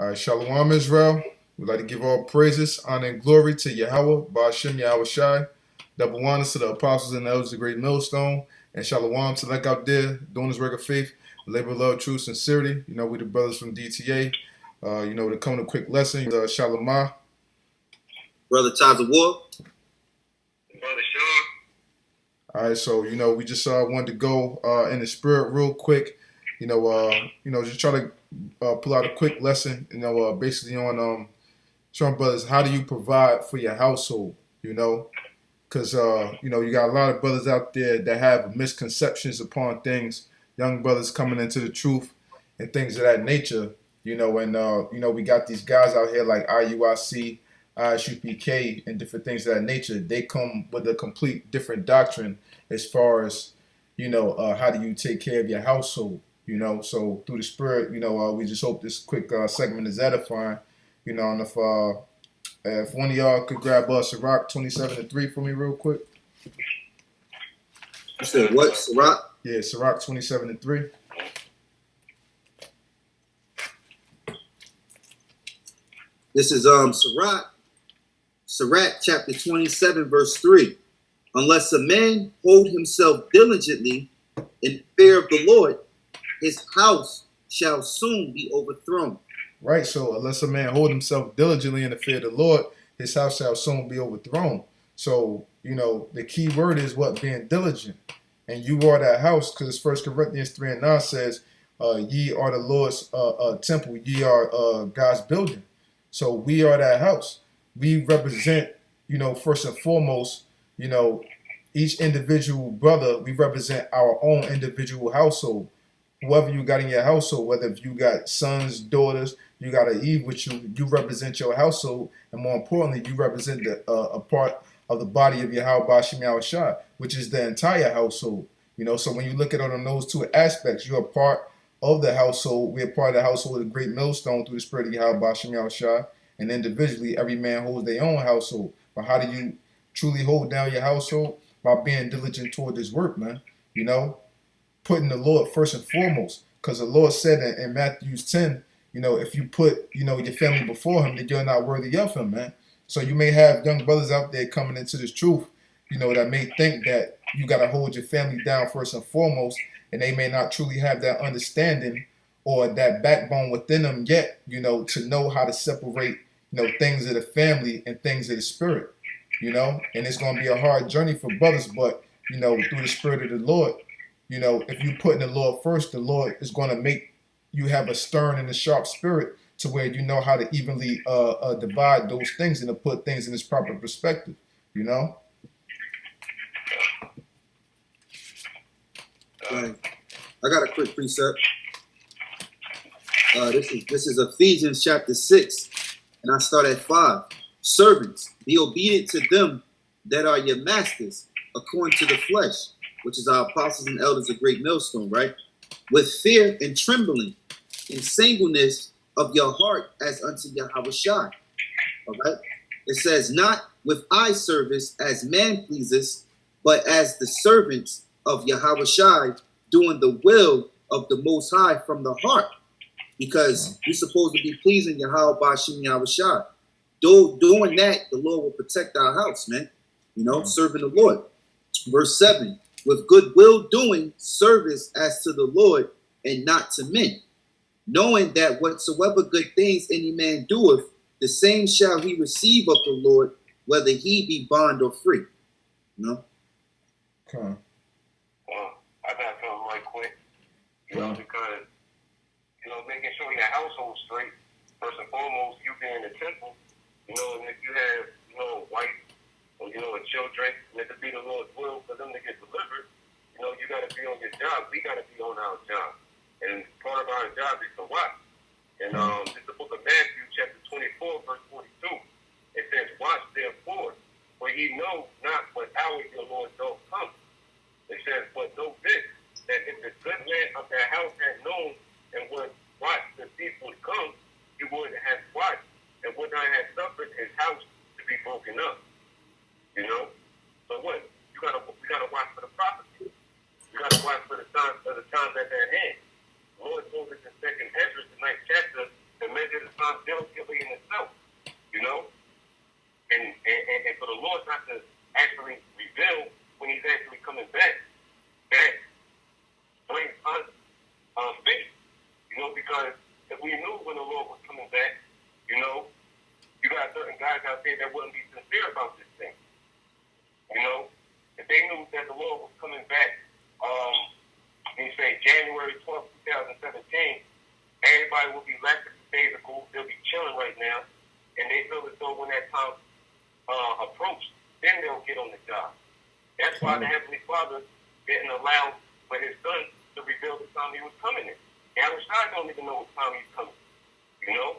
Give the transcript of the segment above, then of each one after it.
Shalawam, Israel. We'd like to give all praises, honor, and glory to Yahawah, Ba'ashem, YAHAWASHI. Double honors to the apostles and the elders of Great Millstone. And Shalawam to like out there doing this work of faith, labor, love, truth, sincerity. You know, we the brothers from DTA. To come to a quick lesson. Shalom. Brother Taza War. Brother Sean. All right, so we just wanted to go in the spirit real quick. Just try to pull out a quick lesson. Basically on showing brothers how do you provide for your household. Because you got a lot of brothers out there that have misconceptions upon things. Young brothers coming into the truth and things of that nature. We got these guys out here like IUIC, ISUPK, and different things of that nature. They come with a complete different doctrine as far as, how do you take care of your household, So through the spirit, we just hope this quick segment is edifying, and if one of y'all could grab Sirach 27:3 for me real quick. You said what, Sirach? Yeah, Sirach 27:3. This is Sirach chapter 27, verse 3. Unless a man hold himself diligently in fear of the Lord, his house shall soon be overthrown. Right, so unless a man hold himself diligently in the fear of the Lord, his house shall soon be overthrown. So, the key word is what? Being diligent. And you are that house, because 1 Corinthians 3:9 says, ye are the Lord's temple, ye are God's building. So we are that house. We represent, first and foremost, each individual brother, we represent our own individual household. Whoever you got in your household, whether if you got sons, daughters, you got an Eve with you, you represent your household. And more importantly, you represent a part of the body of Yahawah, Ba'ashem, YAHAWASHI, which is the entire household. So when you look at it on those two aspects, you're a part of the household. We're part of the household of the Great Millstone through the spirit of Yahawah, Ba'ashem, YAHAWASHI. And individually, every man holds their own household. But how do you truly hold down your household? By being diligent toward this work, man. Putting the Lord first and foremost. Because the Lord said in Matthew 10, if you put, your family before him, then you're not worthy of him, man. So you may have young brothers out there coming into this truth, that may think that you got to hold your family down first and foremost, and they may not truly have that understanding or that backbone within them yet, to know how to separate, things of the family and things of the spirit, and it's going to be a hard journey for brothers, but, through the spirit of the Lord, if you put in the Lord first, the Lord is going to make you have a stern and a sharp spirit to where you know how to evenly divide those things and to put things in its proper perspective, Right. I got a quick precept. This is Ephesians chapter 6, and I start at 5. Servants, be obedient to them that are your masters, according to the flesh, which is our apostles and elders of Great Millstone, right? With fear and trembling, in singleness of your heart as unto YAHAWASHI. All right? It says, not with eye service as man pleases, but as the servants of YAHAWASHI, doing the will of the Most High from the heart. Because you're supposed to be pleasing Yahawah, Ba'ashem, YAHAWASHI. Doing that, the Lord will protect our house, man. Serving the Lord. Verse 7, with goodwill doing service as to the Lord and not to men, knowing that whatsoever good things any man doeth, the same shall he receive of the Lord, whether he be bond or free. Okay. I got something right quick. Because making sure your household's straight, first and foremost, you being the temple, and if you have, a wife or, children, and if it be the Lord's will for them to get delivered, you got to be on your job. We got to be on our job. And part of our job is to watch. And it's the book of Matthew, chapter 24, verse 42. It says, watch therefore, for ye know not what hour your Lord doth come. It says, but know this, that if the good man of that house had known and would watch the thief would come, he would have watched and would not have suffered his house to be broken up. So what? We gotta watch for the prophecy. We gotta watch for the times at that hand. The Lord told us in 2nd Ezra, the 9th chapter, to if we knew when the Lord was coming back, you know, you got certain guys out there that wouldn't be sincere about this thing. You know, if they knew that the Lord was coming back, you say January 12th, 2017, everybody will be lackadaisical. They'll be chilling right now, and they feel as though when that time approached, then they'll get on the job. That's why the Heavenly Father didn't allow for his son to reveal the time he was coming in. YAHAWASHI don't even know what time he's coming. You know?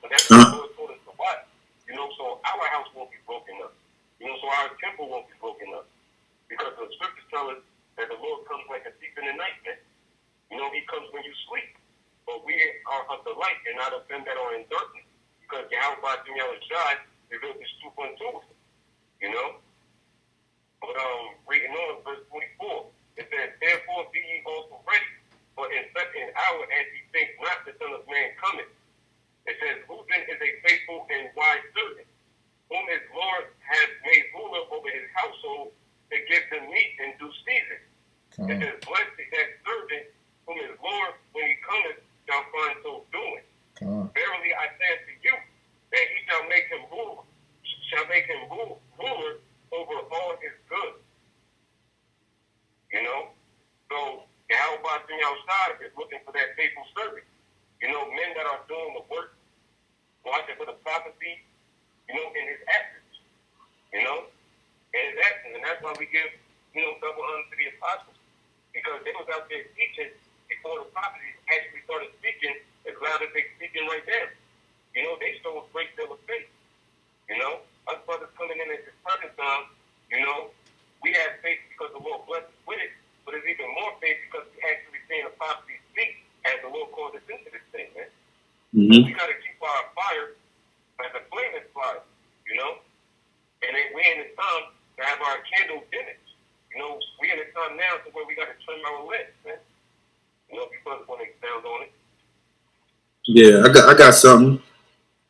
But that's what the Lord told us to watch. You know, so our house won't be broken up. You know, so our temple won't be broken up. Because the scriptures tell us that the Lord comes like a thief in the night, man. You know, he comes when you sleep. But we are of the light and not of them that are in darkness. Because YAHAWASHI revealed his truth unto us. You know? But reading on verse 24, it says, therefore be ye also ready, for in such an hour as ye think not the Son of Man cometh. It says, who then is a faithful and wise servant, whom his Lord has made ruler over his household, to give them meat in due season. It says, blessed is that servant whom his Lord, when he cometh, shall find so doing. Verily I say unto you, that he shall make him ruler over all his goods. You know? So YAHAWASHI is looking for that faithful servant. You know, men that are doing the work, watching for the prophecy, you know, in his absence. You know? In his absence. And that's why we give, you know, double honor to the apostles. Because they was out there teaching before the prophecies actually started speaking as loud as they're speaking right now. You know, they showed a great deal of faith. You know? Us brothers coming in at this present time, you know, we have faith because the Lord blessed us with it, but it's even more faith because we actually seeing the prophecy speak as the Lord called us into this thing, man. So we got to keep our fire as a flaming fire, you know? And then we in the time to have our candle dimmed. You know, we in the time now to where we got to trim our lamps, man. You know, if you brothers want to expound on it. Yeah, I got something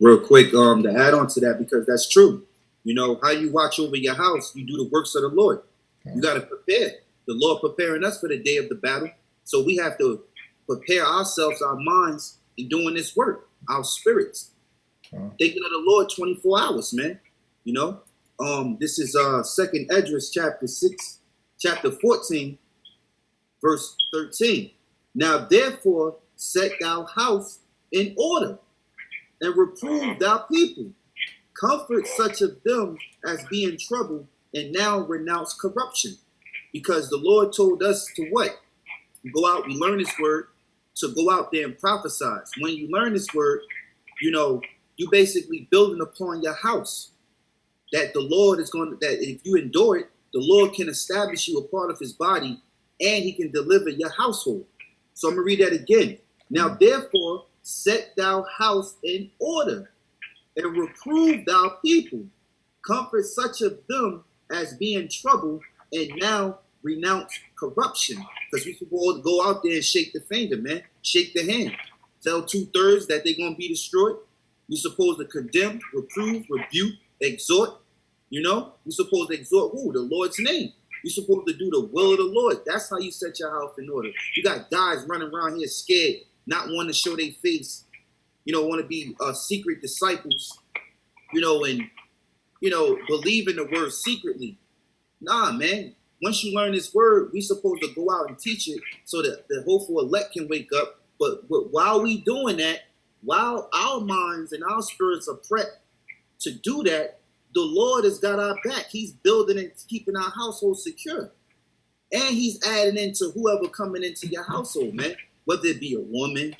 real quick to add on to that, because that's true. You know, how you watch over your house, you do the works of the Lord. You got to prepare. The Lord preparing us for the day of the battle. So we have to prepare ourselves, our minds, in doing this work, our spirits. Thinking of the Lord 24 hours, man. You know, this is 2nd Esdras chapter 14, verse 13. Now therefore set thou house in order, and reprove thou people. Comfort such of them as be in trouble, and now renounce corruption. Because the Lord told us to what? Go out, we learn his word, to go out there and prophesy. When you learn this word, you know, you basically building upon your house. That the Lord is going to, that if you endure it, the Lord can establish you a part of his body, and he can deliver your household. So I'm going to read that again. Now therefore set thou house in order, and reprove thou people. Comfort such of them as be in trouble, and now renounce corruption. Because we supposed to go out there and shake the finger, man. Shake the hand. Tell 2/3 that they're going to be destroyed. We're supposed to condemn, reprove, rebuke, exhort. You know, we're supposed to exhort who? The Lord's name. You're supposed to do the will of the Lord. That's how you set your house in order. You got guys running around here scared, not wanting to show their face, you know, want to be secret disciples, you know, and, you know, believe in the word secretly. Nah, man. Once you learn this word, we supposed to go out and teach it so that the hopeful elect can wake up. But while we doing that, while our minds and our spirits are prepped to do that, the Lord has got our back. He's building and keeping our household secure. And he's adding into whoever coming into your household, man. Whether it be a woman,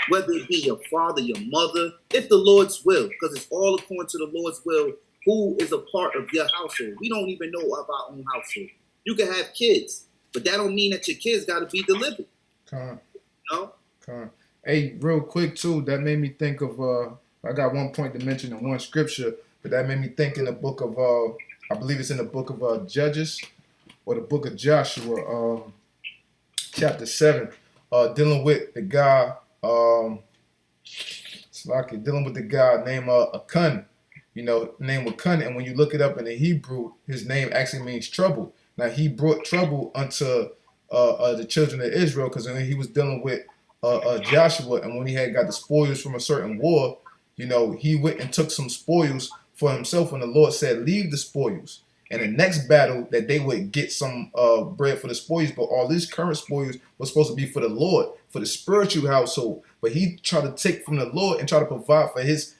whether it be your father, your mother, if the Lord's will, because it's all according to the Lord's will, who is a part of your household. We don't even know of our own household. You can have kids, but that don't mean that your kids got to be delivered. Con. You know? Hey, real quick too, that made me think of I got one point to mention in one scripture, but that made me think in the book of I believe it's in the book of Judges or the book of Joshua, chapter 7, dealing with the guy dealing with the guy named Achan, you know, name Achan, and when you look it up in the Hebrew, his name actually means trouble. Now he brought trouble unto the children of Israel, because he was dealing with Joshua, and when he had got the spoils from a certain war, you know, he went and took some spoils for himself, and the Lord said, leave the spoils. And the next battle that they would get some bread for the spoils, but all these current spoils was supposed to be for the Lord, for the spiritual household. But he tried to take from the Lord and try to provide for his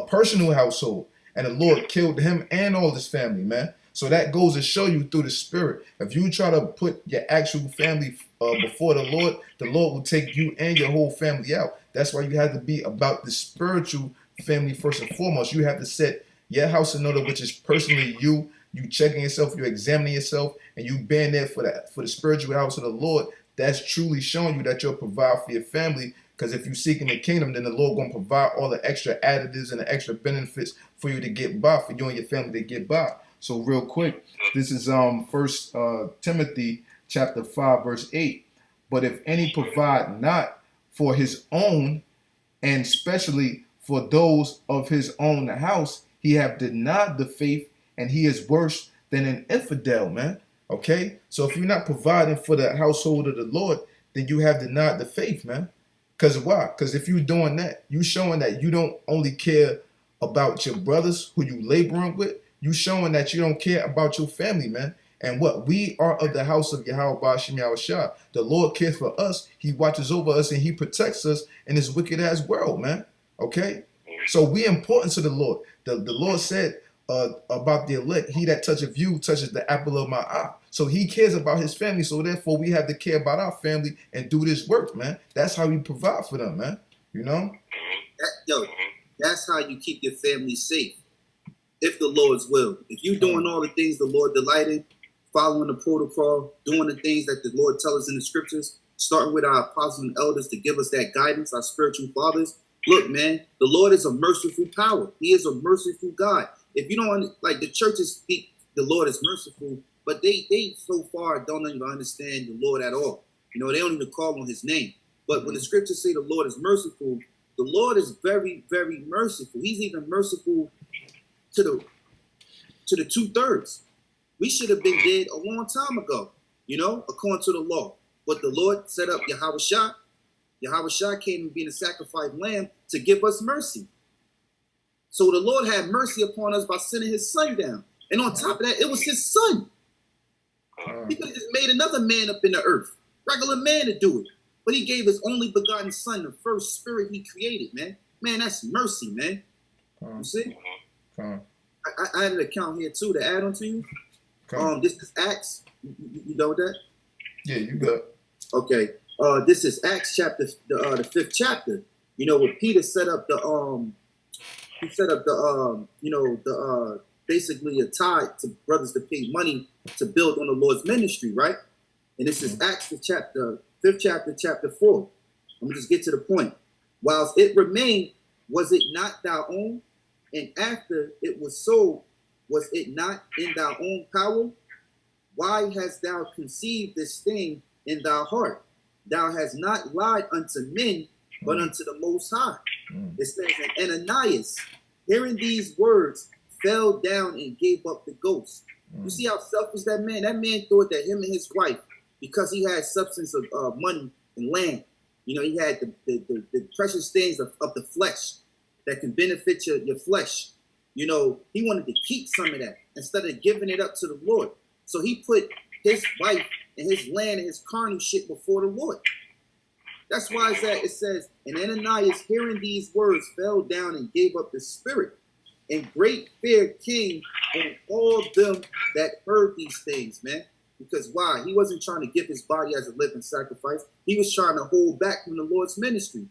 personal household. And the Lord killed him and all his family, man. So that goes to show you through the spirit. If you try to put your actual family before the Lord will take you and your whole family out. That's why you have to be about the spiritual family first and foremost. You have to set your house in order, which is personally you. You checking yourself, you examining yourself, and you being there for the spiritual house of the Lord. That's truly showing you that you'll provide for your family. Because if you seek in the kingdom, then the Lord going to provide all the extra additives and the extra benefits for you to get by, for you and your family to get by. So real quick, this is First Timothy chapter 5, verse 8. But if any provide not for his own, and especially for those of his own house, he have denied the faith, and he is worse than an infidel, man. Okay? So if you're not providing for the household of the Lord, then you have denied the faith, man. Because why? Because if you're doing that, you showing that you don't only care about your brothers who you laboring with, you showing that you don't care about your family, man. And what? We are of the house of YAHAWASHI. The Lord cares for us. He watches over us and he protects us in this wicked ass world, man. Okay? So we important to the Lord. The Lord said about the elect, he that toucheth you touches the apple of my eye. So he cares about his family. So therefore we have to care about our family and do this work, man. That's how we provide for them, man. You know? That's how you keep your family safe. If the Lord's will. If you're doing all the things the Lord delighted, following the protocol, doing the things that the Lord tells us in the scriptures, starting with our apostles and elders to give us that guidance, our spiritual fathers. Look, man, the Lord is a merciful power. He is a merciful God. If you don't, like the churches speak, the Lord is merciful, but they so far don't even understand the Lord at all. You know, they don't even call on his name. But when the scriptures say the Lord is merciful, the Lord is very, very merciful. He's even merciful to the 2/3. We should have been dead a long time ago, you know, according to the law. But the Lord set up YAHAWASHI. YAHAWASHI came and being a sacrificed lamb to give us mercy. So the Lord had mercy upon us by sending his son down. And on top of that, it was his son. He could have just made another man up in the earth, regular man to do it. But he gave his only begotten son, the first spirit he created, man. Man, that's mercy, man. You see? I had an account here too to add on to you. This is Acts. You know that? Yeah, you got. Okay. This is Acts chapter the 5th chapter. You know, where Peter set up the basically a tithe to brothers to pay money to build on the Lord's ministry, right? And this is Acts the 5th chapter, chapter 4. Let me just get to the point. Whilst it remained, was it not thy own? And after it was sold, was it not in thy own power? Why hast thou conceived this thing in thy heart? Thou hast not lied unto men, but unto the Most High. It says, and Ananias, hearing these words, fell down and gave up the ghost. You see how selfish that man? That man thought that him and his wife, because he had substance of money and land, you know, he had the precious things of the flesh that can benefit your flesh. You know, he wanted to keep some of that instead of giving it up to the Lord. So he put his wife and his land and his carnal shit before the Lord. That's why it says, and Ananias, hearing these words, fell down and gave up the spirit. And great fear came on all them that heard these things, man. Because why? He wasn't trying to give his body as a living sacrifice. He was trying to hold back from the Lord's ministry.